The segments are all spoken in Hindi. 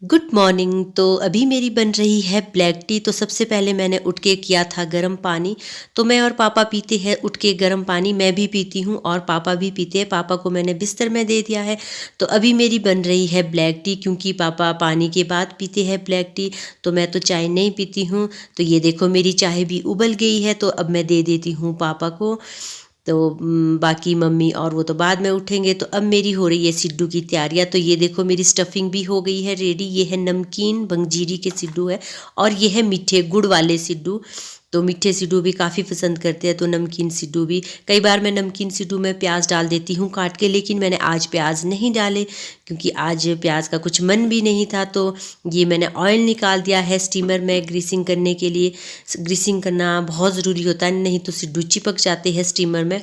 Good morning. तो अभी मेरी बन रही है ब्लैक टी। तो सबसे पहले मैंने उठ के किया था गर्म पानी। तो मैं और पापा पीते हैं उठ के गर्म पानी, मैं भी पीती हूँ और पापा भी पीते हैं। पापा को मैंने बिस्तर में दे दिया है। तो अभी मेरी बन रही है ब्लैक टी, क्योंकि पापा पानी के बाद पीते हैं ब्लैक टी। तो मैं तो चाय नहीं पीती हूँ। तो ये देखो मेरी चाय भी उबल गई है, तो अब मैं दे देती हूँ पापा को। तो बाकी मम्मी और वो तो बाद में उठेंगे। तो अब मेरी हो रही है सिड्डू की तैयारियाँ। तो ये देखो मेरी स्टफिंग भी हो गई है रेडी। ये है नमकीन बंजीरी के सिड्डू है, और ये है मीठे गुड़ वाले सिड्डू। तो मीठे सिड्डू भी काफ़ी पसंद करते हैं, तो नमकीन सिड्डू भी। कई बार मैं नमकीन सिड्डू में प्याज डाल देती हूँ काट के, लेकिन मैंने आज प्याज नहीं डाले, क्योंकि आज प्याज का कुछ मन भी नहीं था। तो ये मैंने ऑयल निकाल दिया है स्टीमर में ग्रीसिंग करने के लिए। ग्रीसिंग करना बहुत ज़रूरी होता है, नहीं तो सिड्डू चिपक जाते हैं स्टीमर में।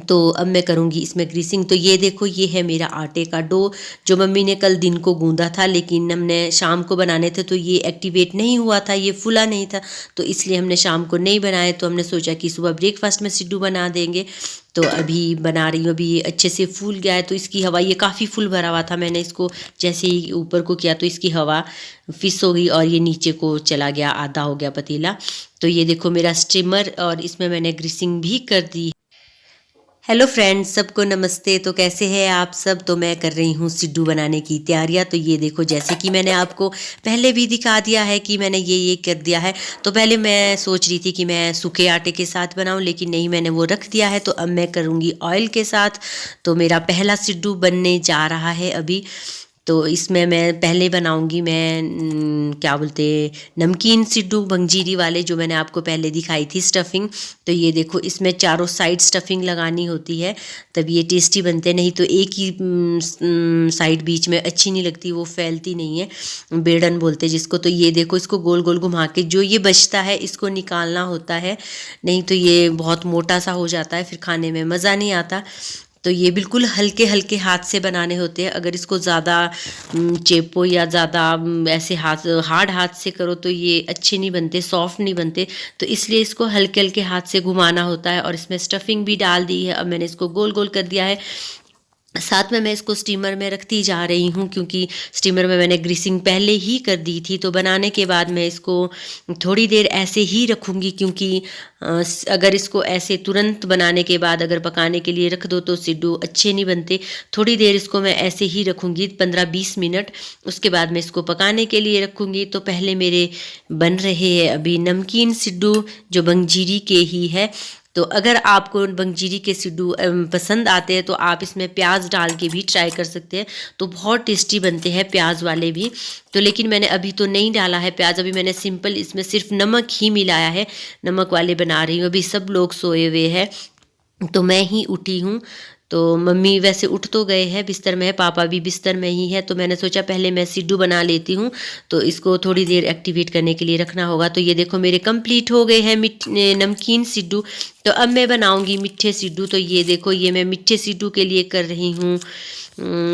तो अब मैं करूँगी इसमें ग्रीसिंग। तो ये देखो ये है मेरा आटे का डो, जो मम्मी ने कल दिन को गूंदा था, लेकिन हमने शाम को बनाने थे तो ये एक्टिवेट नहीं हुआ था, ये फूला नहीं था। तो इसलिए हमने शाम को नहीं बनाए। तो हमने सोचा कि सुबह ब्रेकफास्ट में सिड्डू बना देंगे। तो अभी बना रही हूँ। अभी ये अच्छे से फूल गया है। तो इसकी हवा, ये काफ़ी फुल भरा हुआ था, मैंने इसको जैसे ही ऊपर को किया तो इसकी हवा फिस हो गई और ये नीचे को चला गया, आधा हो गया पतीला। तो ये देखो मेरा स्टीमर, और इसमें मैंने ग्रीसिंग भी कर दी। हेलो फ्रेंड्स, सबको नमस्ते। तो कैसे हैं आप सब। तो मैं कर रही हूँ सिड्डू बनाने की तैयारियाँ। तो ये देखो जैसे कि मैंने आपको पहले भी दिखा दिया है कि मैंने ये कर दिया है। तो पहले मैं सोच रही थी कि मैं सूखे आटे के साथ बनाऊँ, लेकिन नहीं, मैंने वो रख दिया है। तो अब मैं करूँगी ऑयल के साथ। तो मेरा पहला सिड्डू बनने जा रहा है अभी। तो इसमें मैं पहले बनाऊंगी मैं क्या बोलते, नमकीन सिड्डू बंजीरी वाले, जो मैंने आपको पहले दिखाई थी स्टफिंग। तो ये देखो इसमें चारों साइड स्टफिंग लगानी होती है, तब ये टेस्टी बनते। नहीं तो एक ही साइड बीच में अच्छी नहीं लगती, वो फैलती नहीं है, बेड़न बोलते जिसको। तो ये देखो इसको गोल गोल घुमा के जो ये बचता है इसको निकालना होता है, नहीं तो ये बहुत मोटा सा हो जाता है, फिर खाने में मज़ा नहीं आता। तो ये बिल्कुल हल्के हल्के हाथ से बनाने होते हैं। अगर इसको ज़्यादा चेपो या ज़्यादा ऐसे हाथ हार्ड हाथ से करो तो ये अच्छे नहीं बनते, सॉफ्ट नहीं बनते। तो इसलिए इसको हल्के हल्के हाथ से घुमाना होता है। और इसमें स्टफिंग भी डाल दी है। अब मैंने इसको गोल गोल कर दिया है। साथ में मैं इसको स्टीमर में रखती जा रही हूँ, क्योंकि स्टीमर में मैंने ग्रीसिंग पहले ही कर दी थी। तो बनाने के बाद मैं इसको थोड़ी देर ऐसे ही रखूँगी, क्योंकि अगर इसको ऐसे तुरंत बनाने के बाद अगर पकाने के लिए रख दो तो सिड्डू अच्छे नहीं बनते। थोड़ी देर इसको मैं ऐसे ही रखूँगी, 15-20 मिनट। उसके बाद मैं इसको पकाने के लिए रखूँगी। तो पहले मेरे बन रहे हैं अभी नमकीन सिड्डू, जो बंजीरी के ही है। तो अगर आपको बंजीरी के सिड्डू पसंद आते हैं तो आप इसमें प्याज डाल के भी ट्राई कर सकते हैं। तो बहुत टेस्टी बनते हैं प्याज वाले भी। तो लेकिन मैंने अभी तो नहीं डाला है प्याज, अभी मैंने सिंपल इसमें सिर्फ नमक ही मिलाया है। नमक वाले बना रही हूँ। अभी सब लोग सोए हुए हैं, तो मैं ही उठी हूँ। तो मम्मी वैसे उठ तो गए हैं, बिस्तर में है, पापा भी बिस्तर में ही है। तो मैंने सोचा पहले मैं सिड्डू बना लेती हूँ, तो इसको थोड़ी देर एक्टिवेट करने के लिए रखना होगा। तो ये देखो मेरे कंप्लीट हो गए हैं नमकीन सिड्डू। तो अब मैं बनाऊंगी मीठे सिड्डू। तो ये देखो ये मैं मीठे सिड्डू के लिए कर रही हूँ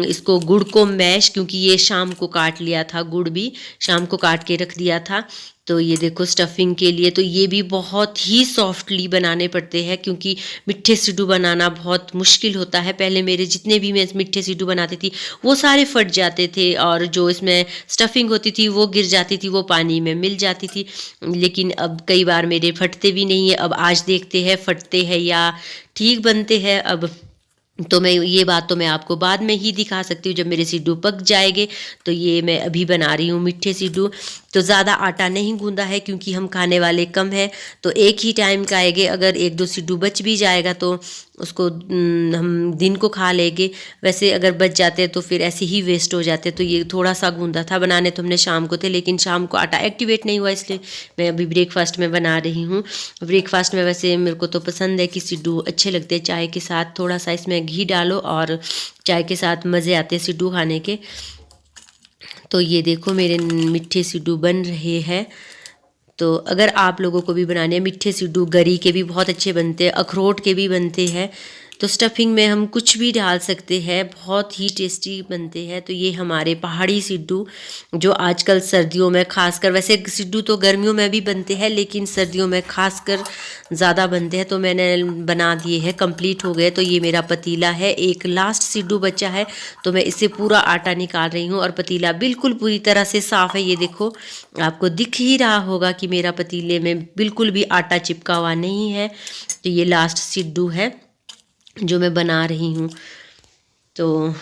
इसको गुड़ को मैश, क्योंकि ये शाम को काट लिया था, गुड़ भी शाम को काट के रख दिया था। तो ये देखो स्टफिंग के लिए तो ये भी बहुत ही सॉफ्टली बनाने पड़ते हैं, क्योंकि मीठे सिड्डू बनाना बहुत मुश्किल होता है। पहले मेरे जितने भी मैं मीठे सिड्डू बनाती थी वो सारे फट जाते थे, और जो इसमें स्टफिंग होती थी वो गिर जाती थी, वो पानी में मिल जाती थी। लेकिन अब कई बार मेरे फटते भी नहीं है। अब आज देखते हैं फटते हैं या ठीक बनते हैं। अब तो मैं ये बात तो मैं आपको बाद में ही दिखा सकती हूँ, जब मेरे सिड्डू पक जाएंगे। तो ये मैं अभी बना रही हूँ मीठे सिड्डू। तो ज़्यादा आटा नहीं गूंदा है, क्योंकि हम खाने वाले कम है। तो एक ही टाइम का आएंगे, अगर 1-2 सिड्डू बच भी जाएगा तो उसको हम दिन को खा लेंगे। वैसे अगर बच जाते हैं तो फिर ऐसे ही वेस्ट हो जाते। तो ये थोड़ा सा गूंदा था, बनाने तो हमने शाम को थे, लेकिन शाम को आटा एक्टिवेट नहीं हुआ, इसलिए मैं अभी ब्रेकफास्ट में बना रही हूँ। ब्रेकफास्ट में वैसे मेरे को तो पसंद है कि सिड्डू अच्छे लगते हैं चाय के साथ। थोड़ा सा इसमें घी डालो और चाय के साथ मज़े आते हैं सिड्डू खाने के। तो ये देखो मेरे मीठे सिड्डू बन रहे हैं। तो अगर आप लोगों को भी बनाने हैं मीठे सिड्डू, गरी के भी बहुत अच्छे बनते हैं, अखरोट के भी बनते हैं। तो स्टफिंग में हम कुछ भी डाल सकते हैं, बहुत ही टेस्टी बनते हैं। तो ये हमारे पहाड़ी सिड्डू जो आजकल सर्दियों में खासकर, वैसे सिड्डू तो गर्मियों में भी बनते हैं लेकिन सर्दियों में खासकर ज़्यादा बनते हैं। तो मैंने बना दिए हैं, कंप्लीट हो गए। तो ये मेरा पतीला है, एक लास्ट सिड्डू बचा है तो मैं इससे पूरा आटा निकाल रही हूँ और पतीला बिल्कुल पूरी तरह से साफ़ है। ये देखो, आपको दिख ही रहा होगा कि मेरा पतीले में बिल्कुल भी आटा चिपका हुआ नहीं है। तो ये लास्ट सिड्डू है जो मैं बना रही हूँ। तो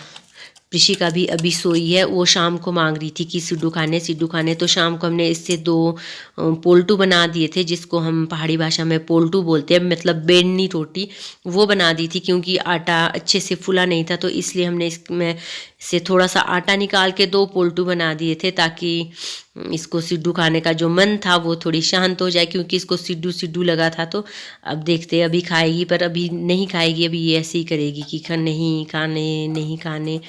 ऋषिका भी अभी सोई है, वो शाम को मांग रही थी कि सिड्डू खाने। तो शाम को हमने इससे 2 पोल्टू बना दिए थे, जिसको हम पहाड़ी भाषा में पोल्टू बोलते हैं, मतलब बेडनी रोटी। वो बना दी थी क्योंकि आटा अच्छे से फूला नहीं था, तो इसलिए हमने इसमें से थोड़ा सा आटा निकाल के 2 पोल्टू बना दिए थे ताकि इसको सिड्डू खाने का जो मन था वो थोड़ी शांत हो जाए, क्योंकि इसको सिड्डू सिड्डू लगा था। तो अब देखते हैं, अभी खाएगी पर अभी नहीं खाएगी, अभी ये ऐसे ही करेगी कि नहीं खाने नहीं खाने।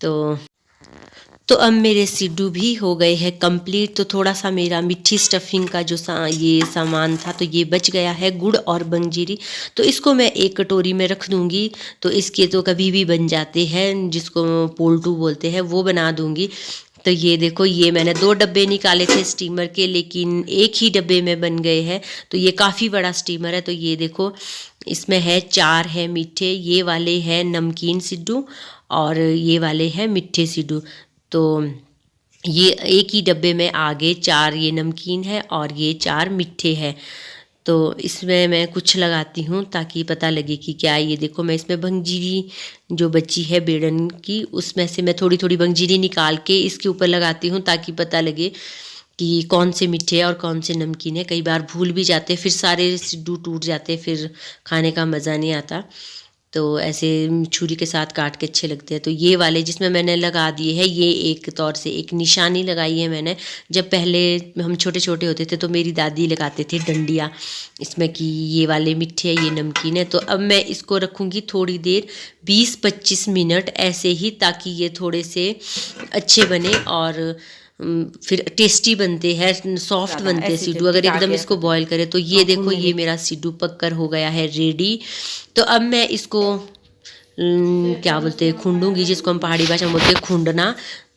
तो अब मेरे सिड्डू भी हो गए हैं कंप्लीट। तो थोड़ा सा मेरा मिठी स्टफिंग का जो ये सामान था तो ये बच गया है, गुड़ और बंजीरी। तो इसको मैं एक कटोरी में रख दूंगी। तो इसके तो कभी भी बन जाते हैं, जिसको पोल्टू बोलते हैं, वो बना दूंगी। तो ये देखो, ये मैंने 2 डब्बे निकाले थे स्टीमर के, लेकिन एक ही डब्बे में बन गए हैं। तो ये काफ़ी बड़ा स्टीमर है। तो ये देखो, इसमें है 4 है मीठे, ये वाले हैं नमकीन सिड्डू और ये वाले हैं मिठे सिड्डू। तो ये एक ही डब्बे में आगे 4 ये नमकीन है और ये 4 मिठे हैं। तो इसमें मैं कुछ लगाती हूँ ताकि पता लगे कि क्या। ये देखो, मैं इसमें बंजीरी जो बची है बेड़न की, उसमें से मैं थोड़ी थोड़ी बंजीरी निकाल के इसके ऊपर लगाती हूँ ताकि पता लगे कि कौन से मीठे और कौन से नमकीन है। कई बार भूल भी जाते, फिर सारे सिड्डू टूट जाते, फिर खाने का मज़ा नहीं आता। तो ऐसे छुरी के साथ काट के अच्छे लगते हैं। तो ये वाले जिसमें मैंने लगा दिए हैं, ये एक तौर से एक निशानी लगाई है मैंने। जब पहले हम छोटे छोटे होते थे तो मेरी दादी लगाते थे डंडियाँ इसमें कि ये वाले मीठे है, ये नमकीन है। तो अब मैं इसको रखूँगी थोड़ी देर, 20-25 मिनट ऐसे ही, ताकि ये थोड़े से अच्छे बने और फिर टेस्टी बनते हैं, सॉफ्ट बनते हैं सिड्डू। अगर एकदम इसको बॉईल करें तो ये देखो, ये मेरा सिड्डू पककर हो गया है रेडी। तो अब मैं इसको क्या बोलते हैं, खूंडूंगी, जिसको हम पहाड़ी भाषा में बोलते हैं खूंडना।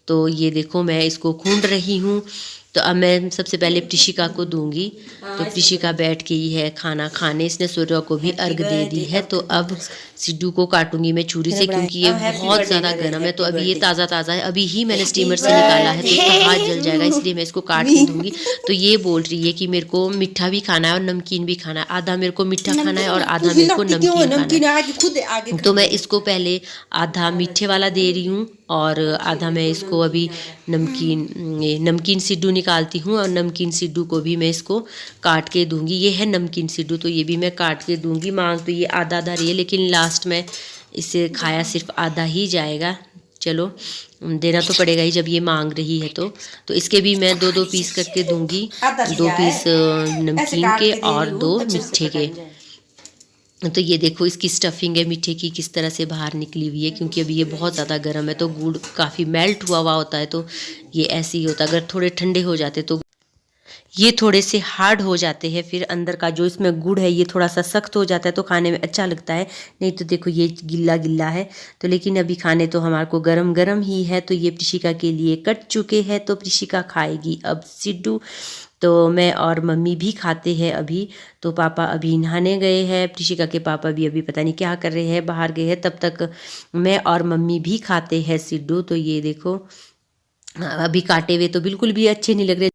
तो ये देखो, मैं इसको खूंड रही हूँ। तो अब मैं सबसे पहले प्रिशिका को दूंगी। तो प्रिशिका बैठ गई है खाना खाने, इसने सूर्य को भी अर्घ दे दी है। तो अब सिड्डू को काटूंगी मैं छुरी से, क्योंकि ये बहुत ज़्यादा गर्म है। तो अभी ये ताज़ा ताज़ा है, अभी ही मैंने स्टीमर से निकाला है, तो इसका हाथ जल जाएगा, इसलिए मैं इसको काट के दूंगी। तो ये बोल रही है कि मेरे को मीठा भी खाना है और नमकीन भी खाना है, आधा मेरे को मीठा खाना है और आधा मेरे को नमकीन खाना है। तो मैं इसको पहले आधा मीठे वाला दे रही हूँ और आधा मैं इसको अभी नमकीन सिड्डू निकालती हूँ, और नमकीन सिड्डू को भी मैं इसको काट के दूंगी। ये है नमकीन सिड्डू, तो ये भी मैं काट के दूंगी। मांग तो ये आधा आधा रही है, लेकिन लास्ट में इसे खाया सिर्फ आधा ही जाएगा। चलो, देना तो पड़ेगा ही जब ये मांग रही है। तो इसके भी मैं 2-2 पीस करके दूंगी, 2 पीस नमकीन के और 2 मीठे के। तो ये देखो, इसकी स्टफिंग है मीठे की किस तरह से बाहर निकली हुई है, क्योंकि अभी ये बहुत ज़्यादा गर्म है। तो गुड़ काफ़ी मेल्ट हुआ हुआ होता है, तो ये ऐसे ही होता है। अगर थोड़े ठंडे हो जाते तो ये थोड़े से हार्ड हो जाते हैं, फिर अंदर का जो इसमें गुड़ है ये थोड़ा सा सख्त हो जाता है, तो खाने में अच्छा लगता है। नहीं तो देखो, ये गिल्ला गिल्ला है। तो लेकिन अभी खाने तो हमारे को गरम गरम ही है। तो ये प्रिशिका के लिए कट चुके हैं, तो प्रिशिका खाएगी अब सिड्डू। तो मैं और मम्मी भी खाते हैं अभी। तो पापा अभी नहाने गए हैं, प्रिशिका के पापा भी अभी पता नहीं क्या कर रहे हैं, बाहर गए हैं। तब तक मैं और मम्मी भी खाते हैं सिड्डू। तो ये देखो, अभी काटे हुए तो बिल्कुल भी अच्छे नहीं लग रहे।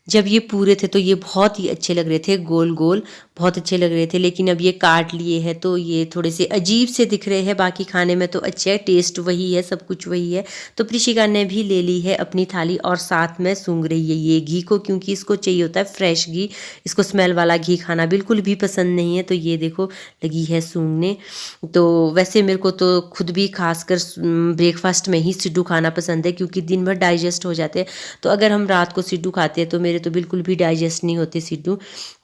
जब ये पूरे थे तो ये बहुत ही अच्छे लग रहे थे, गोल गोल बहुत अच्छे लग रहे थे। लेकिन अब ये काट लिए हैं तो ये थोड़े से अजीब से दिख रहे हैं। बाकी खाने में तो अच्छे है, टेस्ट वही है, सब कुछ वही है। तो प्रिशिका ने भी ले ली है अपनी थाली और साथ में सूंघ रही है ये घी को, क्योंकि इसको चाहिए होता है फ्रेश घी। इसको स्मेल वाला घी खाना बिल्कुल भी पसंद नहीं है। तो ये देखो, लगी है सूंघने। तो वैसे मेरे को तो खुद भी खासकर ब्रेकफास्ट में ही सिड्डू खाना पसंद है, क्योंकि दिन भर डाइजेस्ट हो जाते हैं। तो अगर हम रात को सिड्डू खाते हैं तो मेरे तो बिल्कुल भी डाइजेस्ट नहीं होते सिड्डू।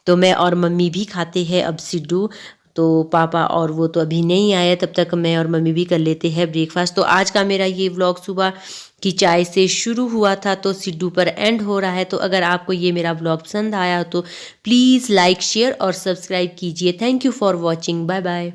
तो मैं और मम्मी भी खाते हैं अब सिड्डू। तो पापा और वो तो अभी नहीं आए, तब तक मैं और मम्मी भी कर लेते हैं ब्रेकफास्ट। तो आज का मेरा ये व्लॉग सुबह की चाय से शुरू हुआ था, तो सिड्डू पर एंड हो रहा है। तो अगर आपको ये मेरा व्लॉग पसंद आया तो प्लीज़ लाइक, शेयर और सब्सक्राइब कीजिए। Thank you for watching. Bye bye.